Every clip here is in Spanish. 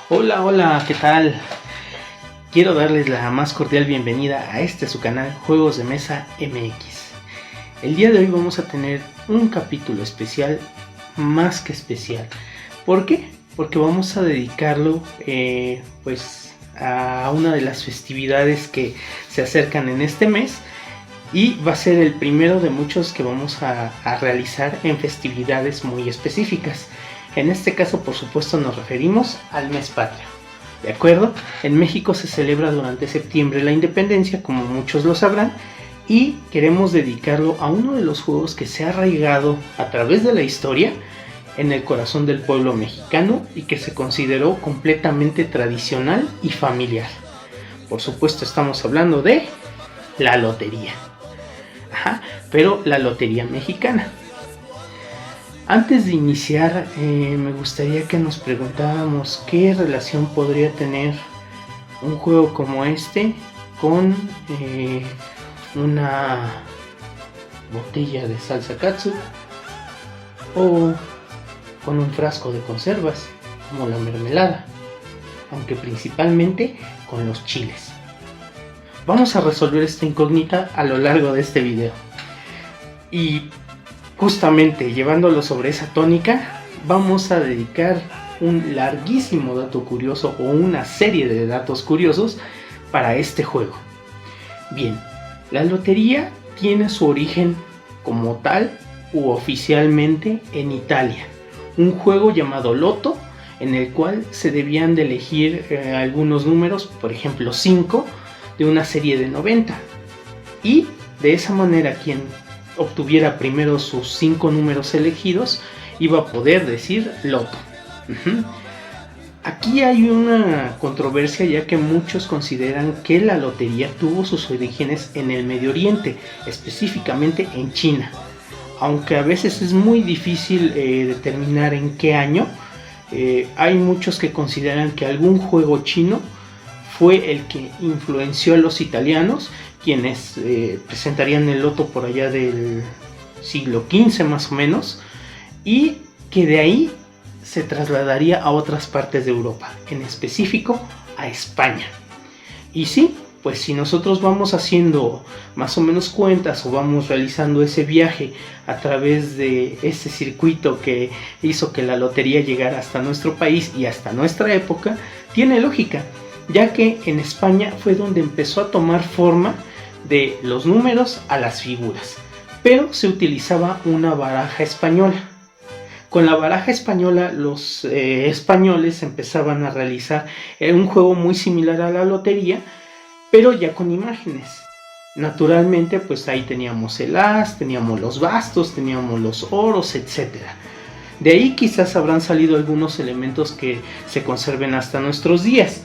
Hola, hola, ¿qué tal? Quiero darles la más cordial bienvenida a su canal Juegos de Mesa MX. El día de hoy vamos a tener un capítulo especial, más que especial. ¿Por qué? Porque vamos a dedicarlo a una de las festividades que se acercan en este mes. Y va a ser el primero de muchos que vamos a realizar en festividades muy específicas. En este caso, por supuesto, nos referimos al mes patrio. ¿De acuerdo? En México se celebra durante septiembre la independencia, como muchos lo sabrán, y queremos dedicarlo a uno de los juegos que se ha arraigado a través de la historia en el corazón del pueblo mexicano y que se consideró completamente tradicional y familiar. Por supuesto, estamos hablando de la lotería. Pero la lotería mexicana. Antes de iniciar, me gustaría que nos preguntáramos qué relación podría tener un juego como este con una botella de salsa katsu o con un frasco de conservas como la mermelada, aunque principalmente con los chiles. Vamos a resolver esta incógnita a lo largo de este video. Y justamente llevándolo sobre esa tónica, vamos a dedicar un larguísimo dato curioso o una serie de datos curiosos para este juego. Bien, la lotería tiene su origen como tal u oficialmente en Italia. Un juego llamado Loto, en el cual se debían de elegir algunos números, por ejemplo 5, de una serie de 90, y de esa manera quien obtuviera primero sus 5 números elegidos iba a poder decir Loto. Aquí hay una controversia, ya que muchos consideran que la lotería tuvo sus orígenes en el Medio Oriente, específicamente en China, aunque a veces es muy difícil determinar en qué año. Hay muchos que consideran que algún juego chino fue el que influenció a los italianos, quienes presentarían el loto por allá del siglo XV más o menos, y que de ahí se trasladaría a otras partes de Europa, en específico a España. Y sí, pues si nosotros vamos haciendo más o menos cuentas o vamos realizando ese viaje a través de ese circuito que hizo que la lotería llegara hasta nuestro país y hasta nuestra época, tiene lógica, ya que en España fue donde empezó a tomar forma de los números a las figuras, pero se utilizaba una baraja española. Con la baraja española los españoles empezaban a realizar un juego muy similar a la lotería, pero ya con imágenes. Naturalmente, pues ahí teníamos el as, teníamos los bastos, teníamos los oros, etc. De ahí quizás habrán salido algunos elementos que se conserven hasta nuestros días,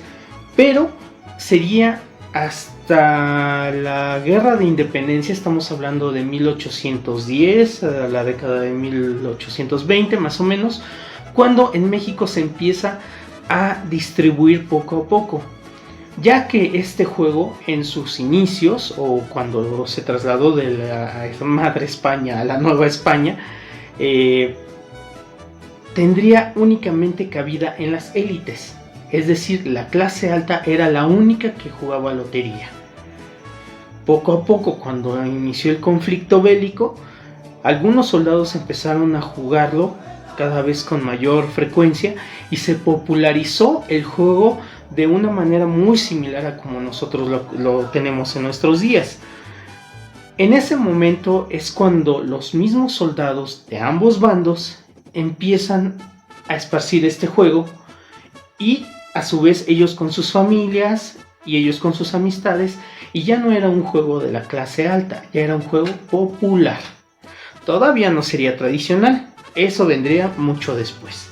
pero sería hasta la Guerra de Independencia, estamos hablando de 1810, a la década de 1820 más o menos, cuando en México se empieza a distribuir poco a poco, ya que este juego en sus inicios, o cuando se trasladó de la madre España a la nueva España, tendría únicamente cabida en las élites. Es decir, la clase alta era la única que jugaba lotería. Poco a poco, cuando inició el conflicto bélico, algunos soldados empezaron a jugarlo cada vez con mayor frecuencia y se popularizó el juego de una manera muy similar a como nosotros lo tenemos en nuestros días. En ese momento es cuando los mismos soldados de ambos bandos empiezan a esparcir este juego, y a su vez ellos con sus familias y ellos con sus amistades, y ya no era un juego de la clase alta, ya era un juego popular. Todavía no sería tradicional, eso vendría mucho después.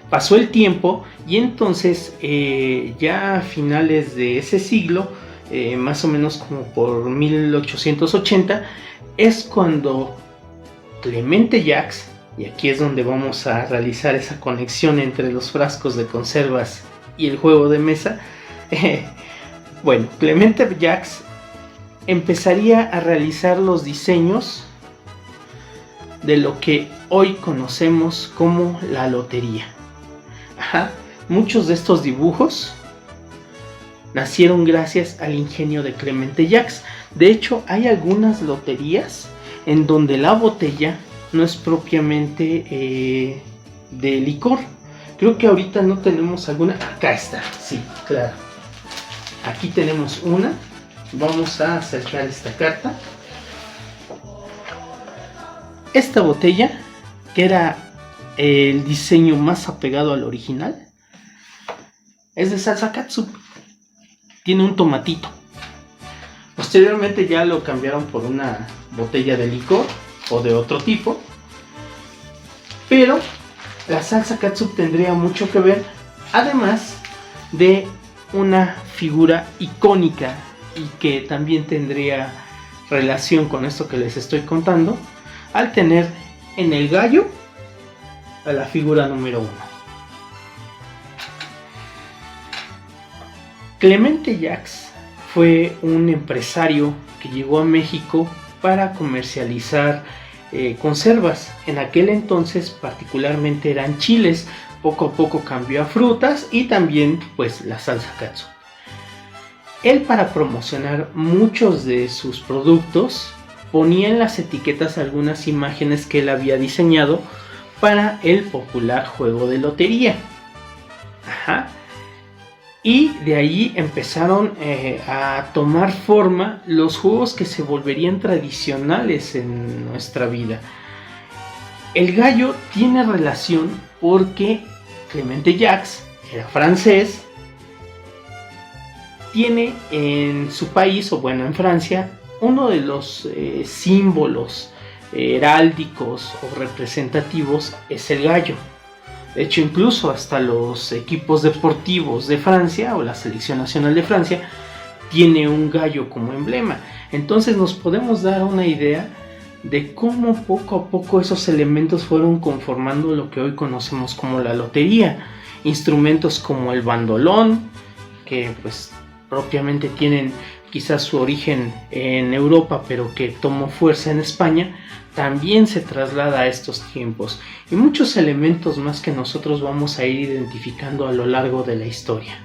Pasó el tiempo y entonces ya a finales de ese siglo, más o menos como por 1880, es cuando Clemente Jax, y aquí es donde vamos a realizar esa conexión entre los frascos de conservas y el juego de mesa. Bueno, Clemente Jax empezaría a realizar los diseños de lo que hoy conocemos como la lotería. muchos de estos dibujos nacieron gracias al ingenio de Clemente Jacques. De hecho, hay algunas loterías en donde la botella no es propiamente de licor. Creo que ahorita no tenemos alguna. Acá está, sí, claro. Aquí tenemos una. Vamos a acercar esta carta. Esta botella, que era el diseño más apegado al original, es de salsa catsup. Tiene un tomatito. Posteriormente ya lo cambiaron por una botella de licor o de otro tipo. Pero la salsa catsup tendría mucho que ver, además de una figura icónica y que también tendría relación con esto que les estoy contando, al tener en el gallo a la figura número 1. Clemente Jacques fue un empresario que llegó a México para comercializar conservas. En aquel entonces particularmente eran chiles. Poco a poco cambió a frutas y también pues la salsa catsup. Él, para promocionar muchos de sus productos, ponía en las etiquetas algunas imágenes que él había diseñado para el popular juego de lotería. Y de ahí empezaron a tomar forma los juegos que se volverían tradicionales en nuestra vida. El gallo tiene relación porque Clemente Jacques era francés. Tiene en su país, o bueno, en Francia, uno de los símbolos heráldicos o representativos es el gallo. De hecho, incluso hasta los equipos deportivos de Francia o la selección nacional de Francia tiene un gallo como emblema. Entonces nos podemos dar una idea de cómo poco a poco esos elementos fueron conformando lo que hoy conocemos como la lotería. Instrumentos como el bandolón, que pues propiamente tienen quizás su origen en Europa, pero que tomó fuerza en España, también se traslada a estos tiempos, y muchos elementos más que nosotros vamos a ir identificando a lo largo de la historia.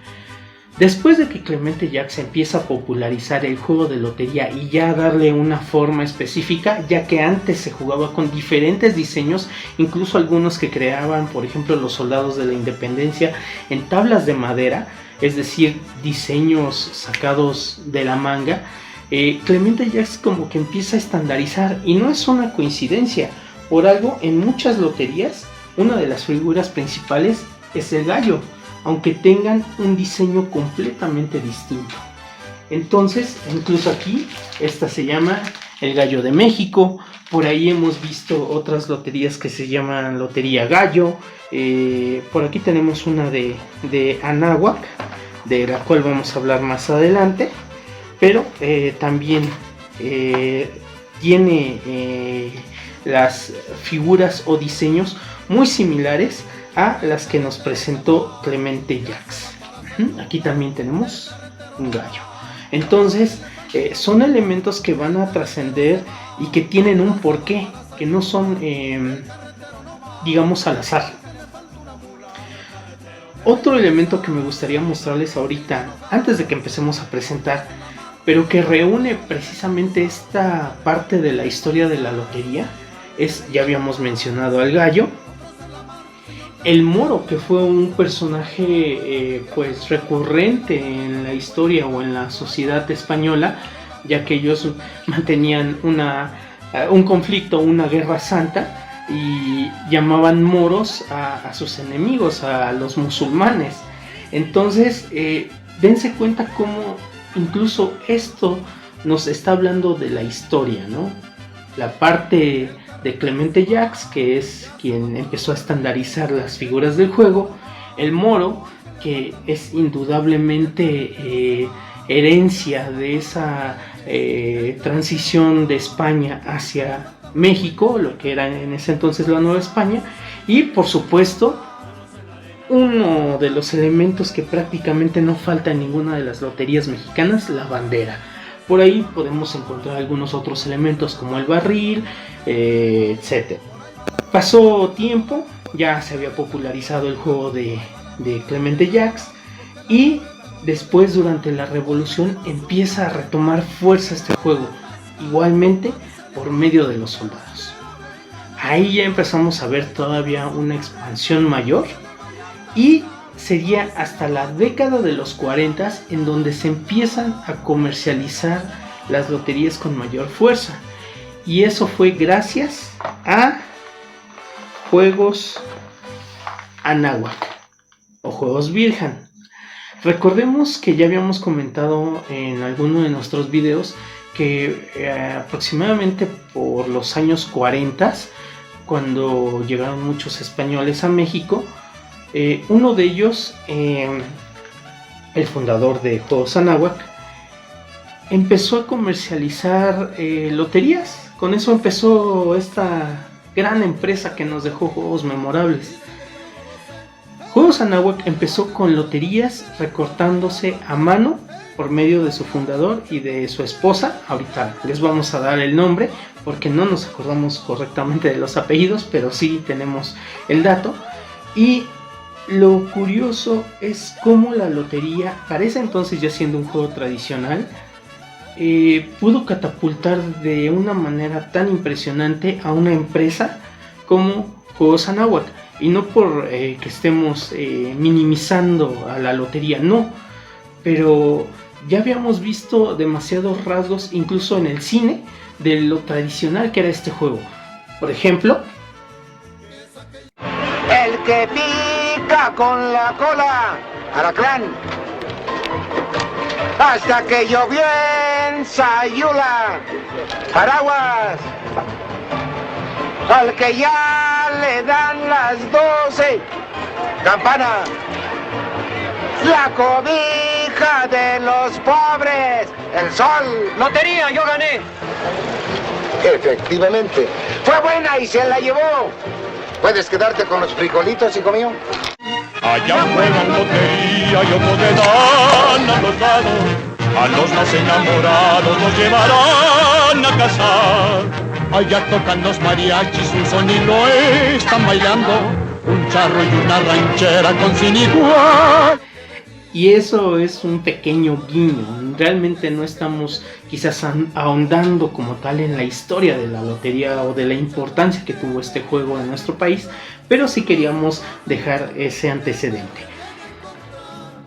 Después de que Clemente Jacques empieza a popularizar el juego de lotería y ya a darle una forma específica, ya que antes se jugaba con diferentes diseños, incluso algunos que creaban, por ejemplo, los soldados de la independencia en tablas de madera, es decir, diseños sacados de la manga. Clemente Jacques como que empieza a estandarizar, y no es una coincidencia. Por algo, en muchas loterías, una de las figuras principales es el gallo, aunque tengan un diseño completamente distinto. Entonces, incluso aquí, esta se llama el Gallo de México. Por ahí hemos visto otras loterías que se llaman Lotería Gallo. Por aquí tenemos una de Anáhuac, de la cual vamos a hablar más adelante. Pero también tiene las figuras o diseños muy similares a las que nos presentó Clemente Jacques. Aquí también tenemos un gallo. Entonces son elementos que van a trascender y que tienen un porqué, que no son digamos al azar. Otro elemento que me gustaría mostrarles ahorita, antes de que empecemos a presentar, pero que reúne precisamente esta parte de la historia de la lotería, es, ya habíamos mencionado al gallo, el moro, que fue un personaje pues recurrente en la historia o en la sociedad española, ya que ellos mantenían un conflicto, una guerra santa, y llamaban moros a sus enemigos, a los musulmanes. Entonces dense cuenta cómo incluso esto nos está hablando de la historia, ¿no? La parte de Clemente Jacques, que es quien empezó a estandarizar las figuras del juego, el moro, que es indudablemente herencia de esa transición de España hacia México, lo que era en ese entonces la Nueva España, y por supuesto uno de los elementos que prácticamente no falta en ninguna de las loterías mexicanas, la bandera. Por ahí podemos encontrar algunos otros elementos como el barril, etc. Pasó tiempo, ya se había popularizado el juego de de Clemente Jacques, y después durante la Revolución empieza a retomar fuerza este juego, igualmente por medio de los soldados. Ahí ya empezamos a ver todavía una expansión mayor, y sería hasta la década de los 40 en donde se empiezan a comercializar las loterías con mayor fuerza, y eso fue gracias a Juegos Anáhuac o Juegos Virgen. Recordemos que ya habíamos comentado en alguno de nuestros videos que aproximadamente por los años 40, cuando llegaron muchos españoles a México, uno de ellos, el fundador de Juegos Anáhuac, empezó a comercializar loterías. Con eso empezó esta gran empresa que nos dejó juegos memorables. Juegos Anáhuac empezó con loterías recortándose a mano por medio de su fundador y de su esposa. Ahorita les vamos a dar el nombre porque no nos acordamos correctamente de los apellidos, pero sí tenemos el dato. Y lo curioso es cómo la lotería, para ese entonces ya siendo un juego tradicional, pudo catapultar de una manera tan impresionante a una empresa como Juegos Anáhuac. Y no por que estemos minimizando a la lotería, no, pero ya habíamos visto demasiados rasgos, incluso en el cine, de lo tradicional que era este juego. Por ejemplo, el que pica con la cola, alacrán, hasta que llovió en Sayula, paraguas, al que ya le dan las 12, campana, la cobija de los pobres, el sol. Lotería, yo gané. Efectivamente, fue buena y se la llevó. ¿Puedes quedarte con los frijolitos, hijo mío? Allá juegan lotería y otros le dan a los dados. A los más enamorados los llevarán a casar. Allá tocan los mariachis, un son y lo están bailando. Un charro y una ranchera con sin igual. Y eso es un pequeño guiño. Realmente no estamos quizás ahondando como tal en la historia de la lotería o de la importancia que tuvo este juego en nuestro país, pero sí queríamos dejar ese antecedente.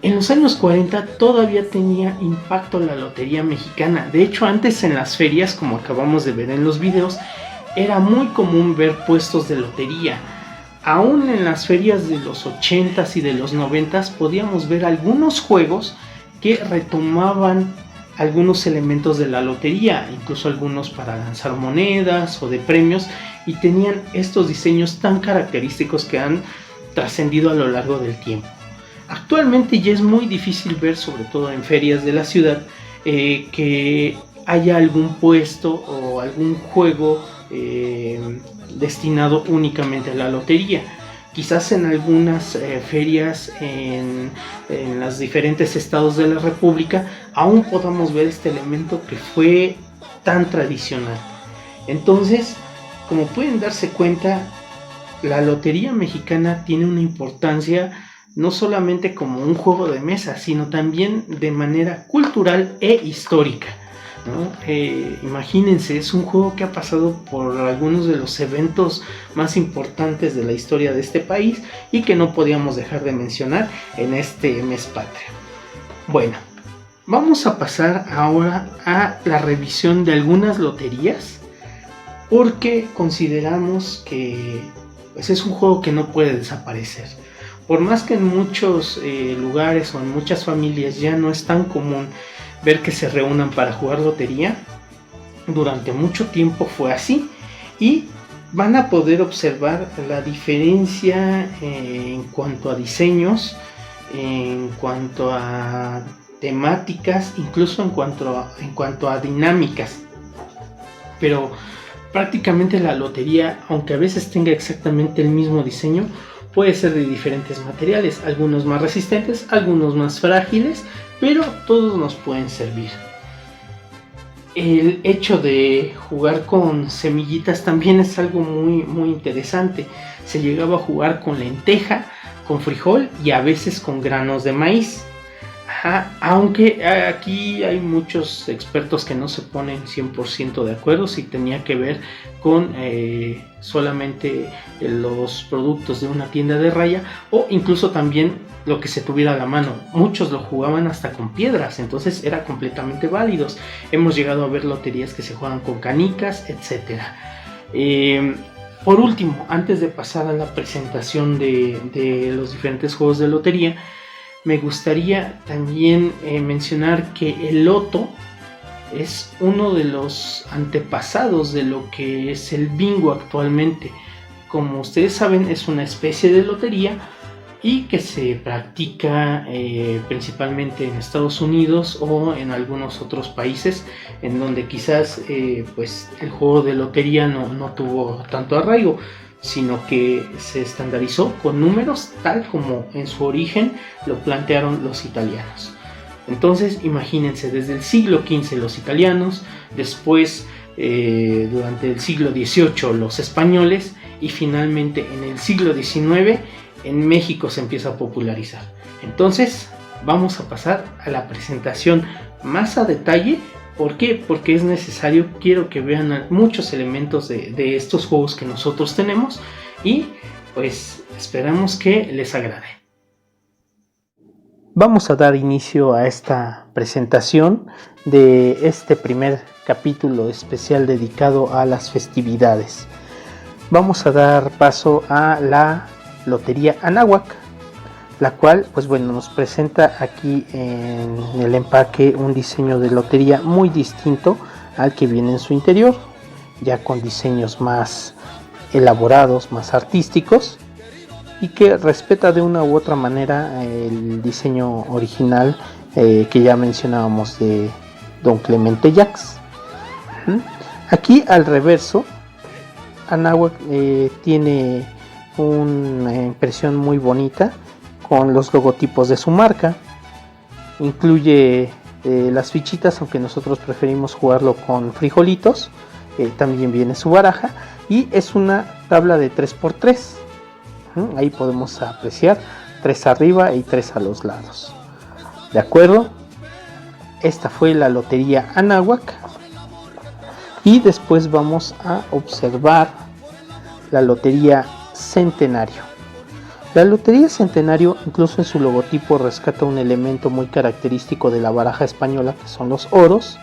En los años 40 todavía tenía impacto la lotería mexicana. De hecho, antes en las ferias, como acabamos de ver en los videos, era muy común ver puestos de lotería. Aún en las ferias de los 80s y de los 90s podíamos ver algunos juegos que retomaban algunos elementos de la lotería, incluso algunos para lanzar monedas o de premios, y tenían estos diseños tan característicos que han trascendido a lo largo del tiempo. Actualmente ya es muy difícil ver, sobre todo en ferias de la ciudad, que haya algún puesto o algún juego destinado únicamente a la lotería. Quizás en algunas ferias en los diferentes estados de la República aún podamos ver este elemento que fue tan tradicional. Entonces, como pueden darse cuenta, la lotería mexicana tiene una importancia no solamente como un juego de mesa, sino también de manera cultural e histórica, ¿no? Imagínense, es un juego que ha pasado por algunos de los eventos más importantes de la historia de este país y que no podíamos dejar de mencionar en este mes patrio. Bueno, vamos a pasar ahora a la revisión de algunas loterías, porque consideramos que pues, es un juego que no puede desaparecer. Por más que en muchos lugares o en muchas familias ya no es tan común ver que se reúnan para jugar lotería, durante mucho tiempo fue así, y van a poder observar la diferencia en cuanto a diseños, en cuanto a temáticas, incluso en cuanto a dinámicas. Pero prácticamente la lotería, aunque a veces tenga exactamente el mismo diseño, puede ser de diferentes materiales, algunos más resistentes, algunos más frágiles, pero todos nos pueden servir. El hecho de jugar con semillitas también es algo muy, muy interesante. Se llegaba a jugar con lenteja, con frijol y a veces con granos de maíz. Aunque aquí hay muchos expertos que no se ponen 100% de acuerdo si tenía que ver con solamente los productos de una tienda de raya o incluso también lo que se tuviera a la mano. Muchos lo jugaban hasta con piedras, entonces era completamente válidos. Hemos llegado a ver loterías que se juegan con canicas, etcétera. Por último, antes de pasar a la presentación de los diferentes juegos de lotería, me gustaría también mencionar que el loto es uno de los antepasados de lo que es el bingo actualmente. Como ustedes saben, es una especie de lotería y que se practica principalmente en Estados Unidos o en algunos otros países en donde quizás pues el juego de lotería no tuvo tanto arraigo, sino que se estandarizó con números tal como en su origen lo plantearon los italianos. Entonces imagínense, desde el siglo XV los italianos, después durante el siglo XVIII los españoles y finalmente en el siglo XIX en México se empieza a popularizar. Entonces vamos a pasar a la presentación más a detalle. ¿Por qué? Porque es necesario, quiero que vean muchos elementos de estos juegos que nosotros tenemos y pues esperamos que les agrade. Vamos a dar inicio a esta presentación de este primer capítulo especial dedicado a las festividades. Vamos a dar paso a la Lotería Anáhuac, la cual pues bueno nos presenta aquí en el empaque un diseño de lotería muy distinto al que viene en su interior, ya con diseños más elaborados, más artísticos y que respeta de una u otra manera el diseño original que ya mencionábamos de Don Clemente Jacks. Aquí al reverso Anáhuac tiene una impresión muy bonita con los logotipos de su marca. Incluye las fichitas, aunque nosotros preferimos jugarlo con frijolitos. También viene su baraja y es una tabla de 3x3. Ahí podemos apreciar 3 arriba y 3 a los lados. De acuerdo, esta fue la Lotería Anáhuac y después vamos a observar la Lotería Centenario. La Lotería Centenario, incluso en su logotipo, rescata un elemento muy característico de la baraja española, que son los oros,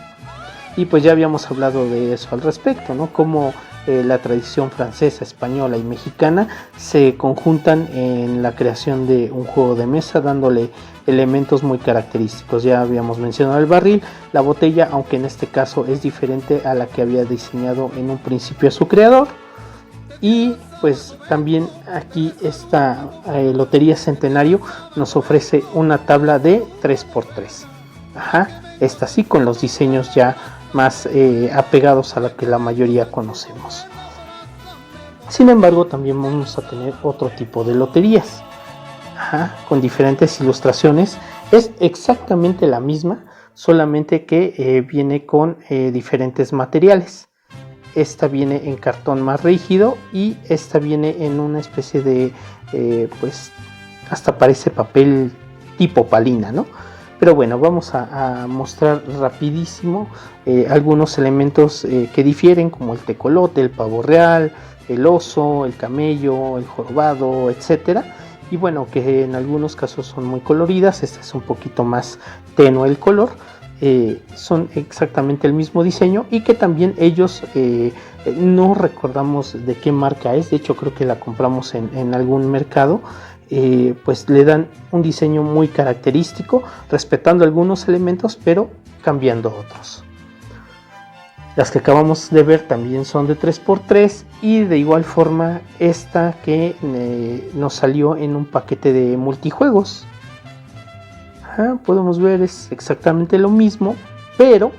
y pues ya habíamos hablado de eso al respecto, ¿no? Cómo la tradición francesa, española y mexicana se conjuntan en la creación de un juego de mesa, dándole elementos muy característicos. Ya habíamos mencionado el barril, la botella, aunque en este caso es diferente a la que había diseñado en un principio su creador. Y pues también aquí esta Lotería Centenario nos ofrece una tabla de 3x3. Esta sí, con los diseños ya más apegados a la que la mayoría conocemos. Sin embargo, también vamos a tener otro tipo de loterías, con diferentes ilustraciones. Es exactamente la misma, solamente que viene con diferentes materiales. Esta viene en cartón más rígido y esta viene en una especie de, pues hasta parece papel tipo palina, ¿no? Pero bueno, vamos a mostrar rapidísimo algunos elementos que difieren, como el tecolote, el pavo real, el oso, el camello, el jorobado, etcétera. Y bueno, que en algunos casos son muy coloridas. Esta es un poquito más tenue el color. Son exactamente el mismo diseño y que también ellos no recordamos de qué marca es. De hecho, creo que la compramos en algún mercado. Pues le dan un diseño muy característico, respetando algunos elementos pero cambiando otros. Las que acabamos de ver también son de 3x3 y de igual forma esta que nos salió en un paquete de multijuegos. Podemos ver, es exactamente lo mismo, pero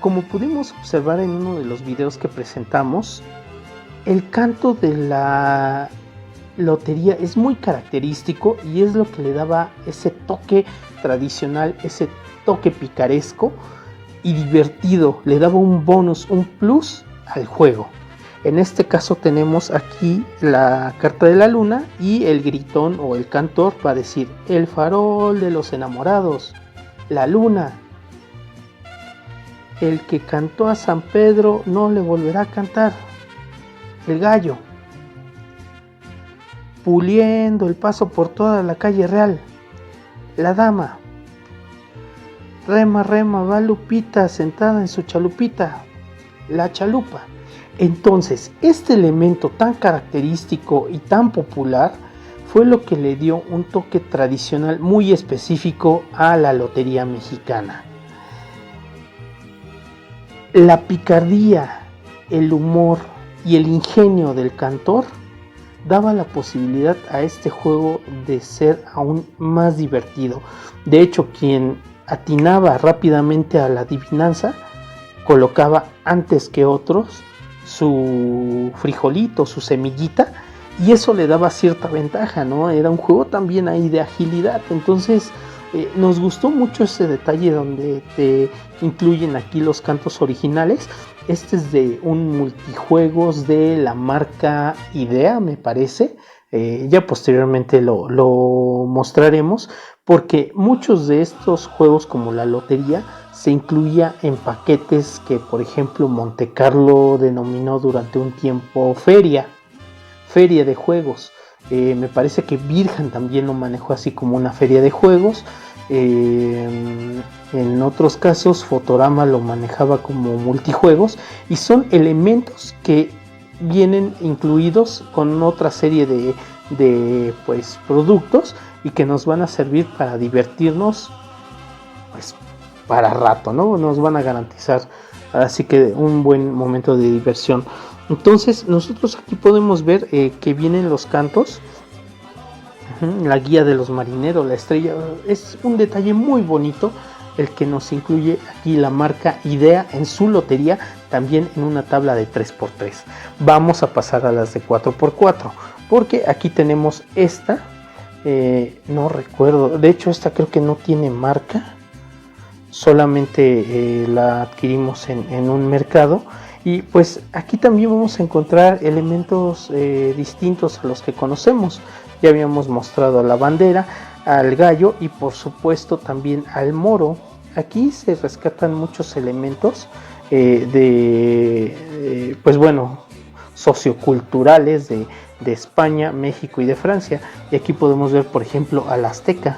como pudimos observar en uno de los videos que presentamos, el canto de la lotería es muy característico y es lo que le daba ese toque tradicional, ese toque picaresco y divertido, le daba un bonus, un plus al juego. En este caso tenemos aquí la carta de la luna y el gritón o el cantor va a decir: el farol de los enamorados, la luna. El que cantó a San Pedro no le volverá a cantar. El gallo, puliendo el paso por toda la calle real. La dama, rema, rema, va Lupita sentada en su chalupita. La chalupa. Entonces, este elemento tan característico y tan popular fue lo que le dio un toque tradicional muy específico a la lotería mexicana. La picardía, el humor y el ingenio del cantor daba la posibilidad a este juego de ser aún más divertido. De hecho, quien atinaba rápidamente a la adivinanza colocaba antes que otros su frijolito, su semillita, y eso le daba cierta ventaja, ¿no? Era un juego también ahí de agilidad. Entonces nos gustó mucho ese detalle donde te incluyen aquí los cantos originales. Este es de un multijuegos de la marca Idea, me parece. Ya posteriormente lo mostraremos, porque muchos de estos juegos, como la lotería, se incluía en paquetes que, por ejemplo, Monte Carlo denominó durante un tiempo feria de juegos. Me parece que Virgen también lo manejó así como una feria de juegos. En otros casos Fotorama lo manejaba como multijuegos, y son elementos que vienen incluidos con otra serie de pues, productos, y que nos van a servir para divertirnos pues para rato, ¿no? Nos van a garantizar así que un buen momento de diversión. Entonces nosotros aquí podemos ver que vienen los cantos, la guía de los marineros, la estrella. Es un detalle muy bonito el que nos incluye aquí la marca Idea en su lotería, también en una tabla de 3x3. Vamos a pasar a las de 4x4, porque aquí tenemos esta, no recuerdo, de hecho esta creo que no tiene marca, solamente la adquirimos en un mercado. Y pues aquí también vamos a encontrar elementos distintos a los que conocemos. Ya habíamos mostrado a la bandera, al gallo y por supuesto también al moro. Aquí se rescatan muchos elementos pues bueno, socioculturales de España, México y de Francia. Y aquí podemos ver, por ejemplo, al azteca,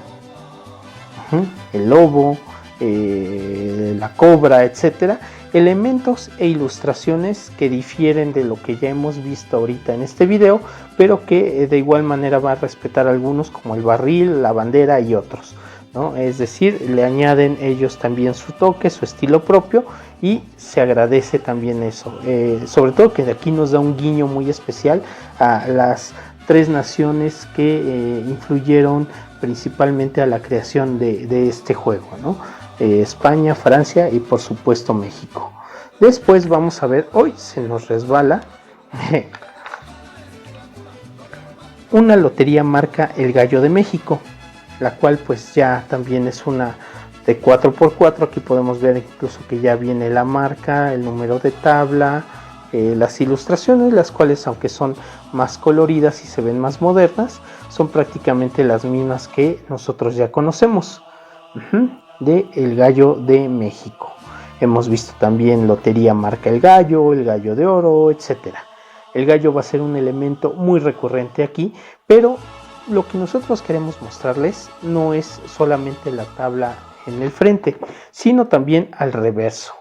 el lobo, la cobra, etcétera. Elementos e ilustraciones que difieren de lo que ya hemos visto ahorita en este video, pero que de igual manera va a respetar algunos, como el barril, la bandera y otros, ¿no? Es decir, le añaden ellos también su toque, su estilo propio, y se agradece también eso, sobre todo que de aquí nos da un guiño muy especial a las tres naciones que influyeron principalmente a la creación de este juego, ¿no? España, Francia y por supuesto México. Después vamos a ver, hoy se nos resbala una lotería marca El Gallo de México, la cual pues ya también es una de 4x4. Aquí podemos ver incluso que ya viene la marca, el número de tabla, las ilustraciones, las cuales aunque son más coloridas y se ven más modernas, son prácticamente las mismas que nosotros ya conocemos. De El Gallo de México. Hemos visto también lotería marca El Gallo de Oro, etcétera. El gallo va a ser un elemento muy recurrente aquí, pero lo que nosotros queremos mostrarles no es solamente la tabla en el frente, sino también al reverso.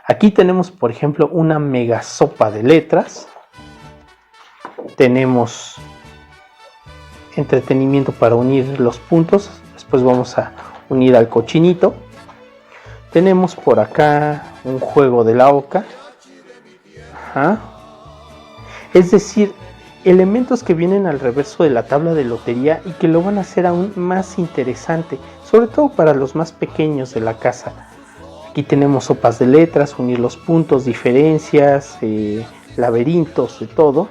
Aquí tenemos, por ejemplo, una mega sopa de letras. Tenemos entretenimiento para unir los puntos. Después vamos a unir al cochinito. Tenemos por acá un juego de la oca. Es decir, elementos que vienen al reverso de la tabla de lotería y que lo van a hacer aún más interesante, sobre todo para los más pequeños de la casa. Aquí tenemos sopas de letras, unir los puntos, diferencias, laberintos, de todo.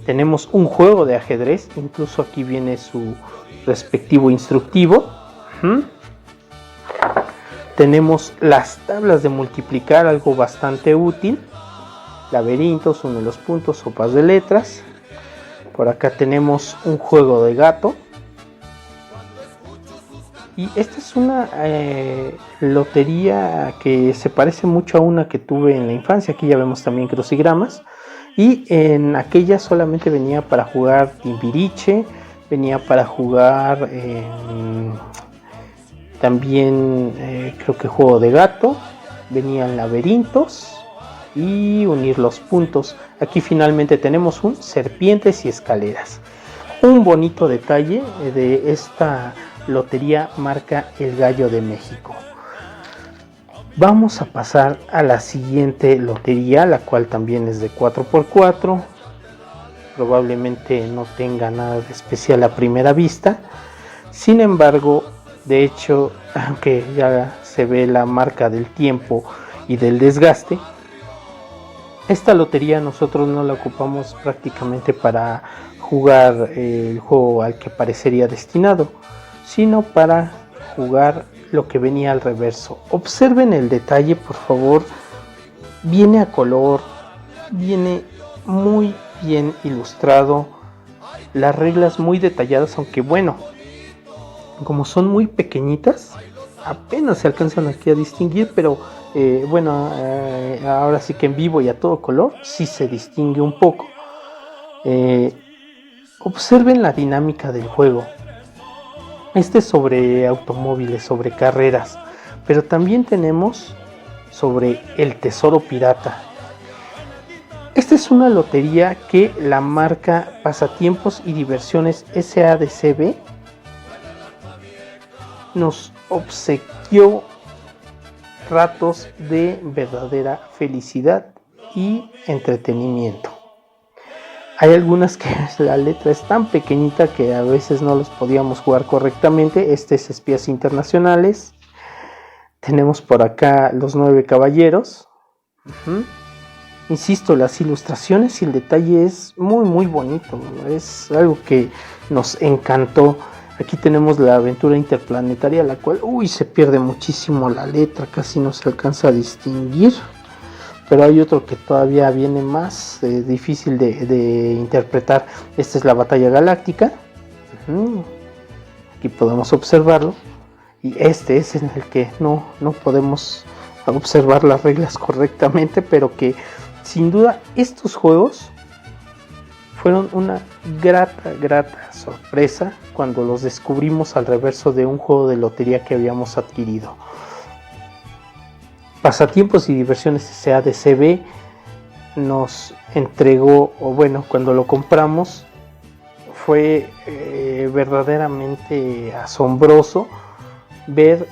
Tenemos un juego de ajedrez, incluso aquí viene su respectivo instructivo. Tenemos las tablas de multiplicar, algo bastante útil. laberintos, uno de los puntos, sopas de letras. Por acá tenemos un juego de gato. Y esta es una lotería que se parece mucho a una que tuve en la infancia. Aquí ya vemos también crucigramas. Y en aquella solamente venía para jugar Timbiriche, venía para jugar también creo que juego de gato, venían laberintos y unir los puntos. Aquí finalmente tenemos un serpientes y escaleras. Un bonito detalle de esta lotería marca El Gallo de México. Vamos a pasar a la siguiente lotería, la cual también es de 4x4. Probablemente no tenga nada de especial a primera vista. Sin embargo, de hecho, aunque ya se ve la marca del tiempo y del desgaste, esta lotería nosotros no la ocupamos prácticamente para jugar el juego al que parecería destinado, sino para jugar lo que venía al reverso. Observen el detalle, por favor. Viene a color, viene muy bien ilustrado, las reglas muy detalladas, aunque bueno, como son muy pequeñitas, apenas se alcanzan aquí a distinguir, pero ahora sí que en vivo y a todo color sí se distingue un poco. Observen la dinámica del juego. Este es sobre automóviles, sobre carreras, pero también tenemos sobre el tesoro pirata. Esta es una lotería que la marca Pasatiempos y Diversiones SADCB nos obsequió ratos de verdadera felicidad y entretenimiento. Hay algunas que la letra es tan pequeñita que a veces no los podíamos jugar correctamente. Este es Espías Internacionales. Tenemos por acá Los 9 Caballeros. Insisto, las ilustraciones y el detalle es muy muy bonito. Es algo que nos encantó. Aquí tenemos La Aventura Interplanetaria, la cual se pierde muchísimo la letra, casi no se alcanza a distinguir. Pero hay otro que todavía viene más difícil de interpretar. Esta es La Batalla Galáctica. Aquí podemos observarlo. Y este es en el que no podemos observar las reglas correctamente, pero que sin duda estos juegos fueron una grata sorpresa cuando los descubrimos al reverso de un juego de lotería que habíamos adquirido. Pasatiempos y Diversiones SADCB nos entregó, cuando lo compramos fue verdaderamente asombroso ver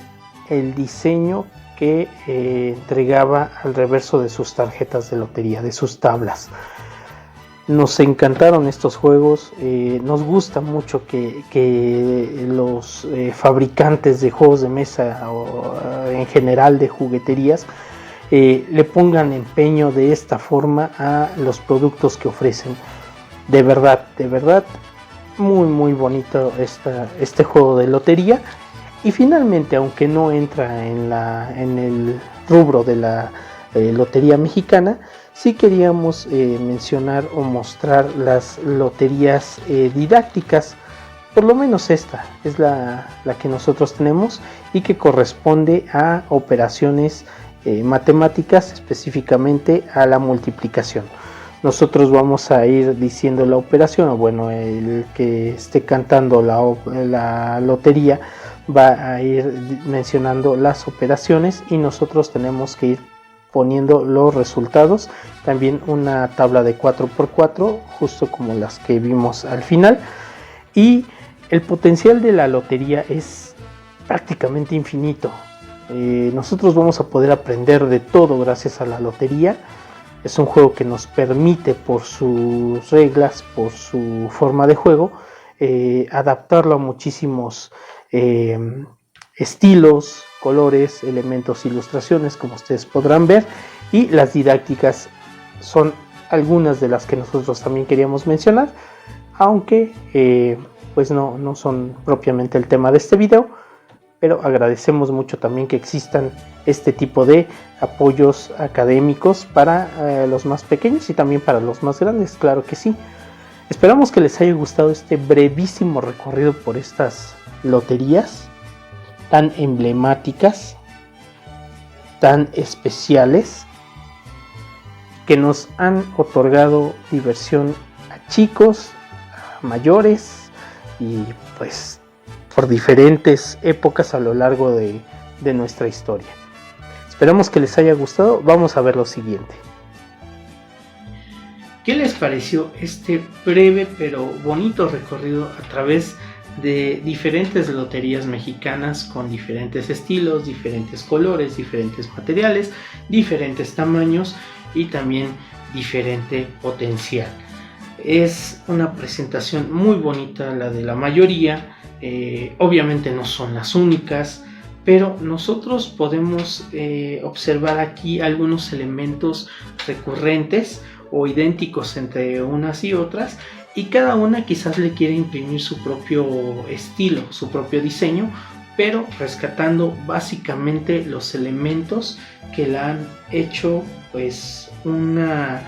el diseño que entregaba al reverso de sus tarjetas de lotería, de sus tablas. Nos encantaron estos juegos. Nos gusta mucho que los fabricantes de juegos de mesa o en general de jugueterías le pongan empeño de esta forma a los productos que ofrecen. De verdad muy muy bonito este juego de lotería. Y finalmente, aunque no entra en el rubro de la lotería mexicana, sí queríamos mencionar o mostrar las loterías didácticas. Por lo menos esta es la que nosotros tenemos y que corresponde a operaciones matemáticas, específicamente a la multiplicación. Nosotros vamos a ir diciendo la operación, el que esté cantando la lotería va a ir mencionando las operaciones y nosotros tenemos que ir poniendo los resultados. También una tabla de 4x4, justo como las que vimos al final. Y el potencial de la lotería es prácticamente infinito. Nosotros vamos a poder aprender de todo gracias a la lotería. Es un juego que nos permite, por sus reglas, por su forma de juego, adaptarlo a muchísimos estilos, colores, elementos, ilustraciones, como ustedes podrán ver. Y las didácticas son algunas de las que nosotros también queríamos mencionar, aunque no son propiamente el tema de este video. pero agradecemos mucho también que existan este tipo de apoyos académicos para los más pequeños y también para los más grandes, claro que sí. Esperamos que les haya gustado este brevísimo recorrido por estas loterías tan emblemáticas, tan especiales, que nos han otorgado diversión a chicos, a mayores y pues por diferentes épocas a lo largo de nuestra historia. Esperamos que les haya gustado. Vamos a ver lo siguiente. ¿Qué les pareció este breve pero bonito recorrido a través de diferentes loterías mexicanas con diferentes estilos, diferentes colores, diferentes materiales, diferentes tamaños y también diferente potencial? Es una presentación muy bonita la de la mayoría. Obviamente no son las únicas, pero nosotros podemos observar aquí algunos elementos recurrentes o idénticos entre unas y otras, y cada una quizás le quiere imprimir su propio estilo, su propio diseño, pero rescatando básicamente los elementos que la han hecho pues una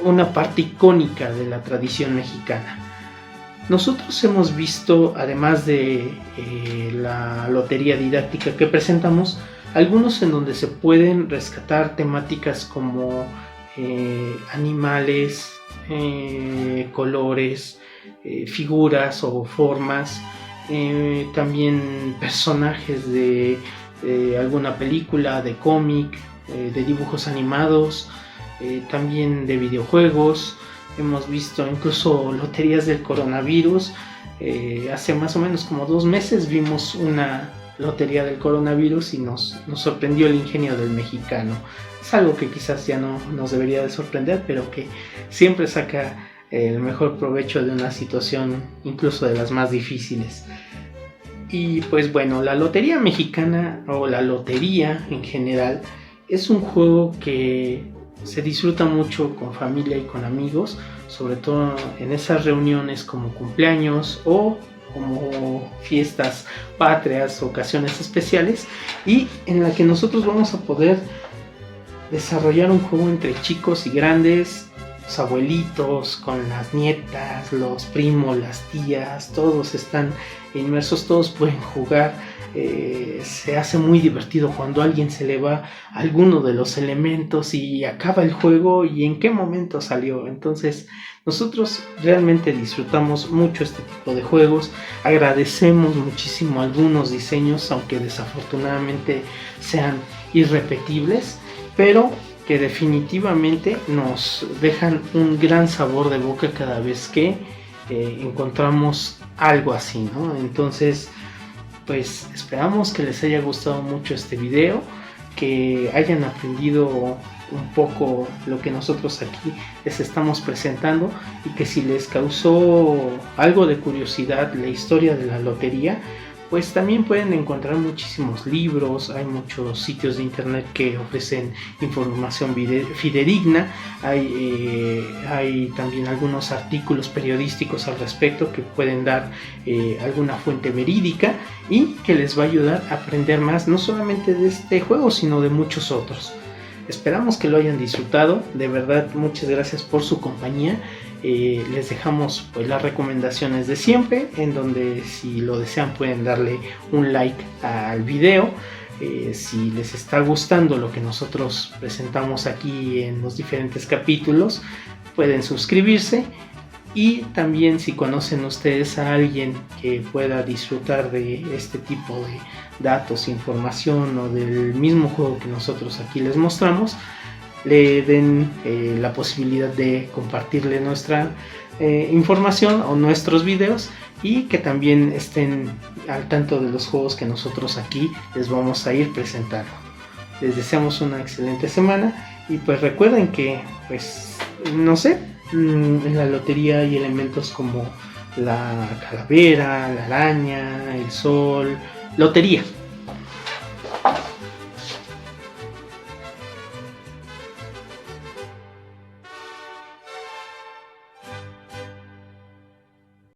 una parte icónica de la tradición mexicana. Nosotros hemos visto, además de la lotería didáctica que presentamos, algunos en donde se pueden rescatar temáticas como animales, colores, figuras o formas, también personajes de alguna película, de cómic, de dibujos animados, también de videojuegos. Hemos visto incluso loterías del coronavirus. Hace más o menos como 2 meses vimos una lotería del coronavirus y nos sorprendió el ingenio del mexicano. Es algo que quizás ya no nos debería de sorprender, pero que siempre saca el mejor provecho de una situación, incluso de las más difíciles. Y pues bueno, la lotería mexicana o la lotería en general es un juego que se disfruta mucho con familia y con amigos, sobre todo en esas reuniones como cumpleaños o como fiestas patrias, ocasiones especiales, y en la que nosotros vamos a poder desarrollar un juego entre chicos y grandes, los abuelitos con las nietas, los primos, las tías, todos están inmersos, todos pueden jugar. Se hace muy divertido cuando a alguien se le va alguno de los elementos y acaba el juego y en qué momento salió. Entonces nosotros realmente disfrutamos mucho este tipo de juegos. Agradecemos muchísimo algunos diseños, aunque desafortunadamente sean irrepetibles, pero que definitivamente nos dejan un gran sabor de boca cada vez que encontramos algo así, ¿no? Entonces pues esperamos que les haya gustado mucho este video, que hayan aprendido un poco lo que nosotros aquí les estamos presentando, y que si les causó algo de curiosidad la historia de la lotería, pues también pueden encontrar muchísimos libros. Hay muchos sitios de internet que ofrecen información fidedigna. Hay también algunos artículos periodísticos al respecto que pueden dar alguna fuente verídica y que les va a ayudar a aprender más, no solamente de este juego, sino de muchos otros. Esperamos que lo hayan disfrutado. De verdad, muchas gracias por su compañía. Les dejamos pues las recomendaciones de siempre, en donde si lo desean pueden darle un like al video. Si les está gustando lo que nosotros presentamos aquí en los diferentes capítulos, pueden suscribirse. Y también, si conocen ustedes a alguien que pueda disfrutar de este tipo de datos, información o del mismo juego que nosotros aquí les mostramos, le den la posibilidad de compartirle nuestra información o nuestros videos, y que también estén al tanto de los juegos que nosotros aquí les vamos a ir presentando. Les deseamos una excelente semana, y pues recuerden que pues no sé, en la lotería hay elementos como la calavera, la araña, el sol, lotería.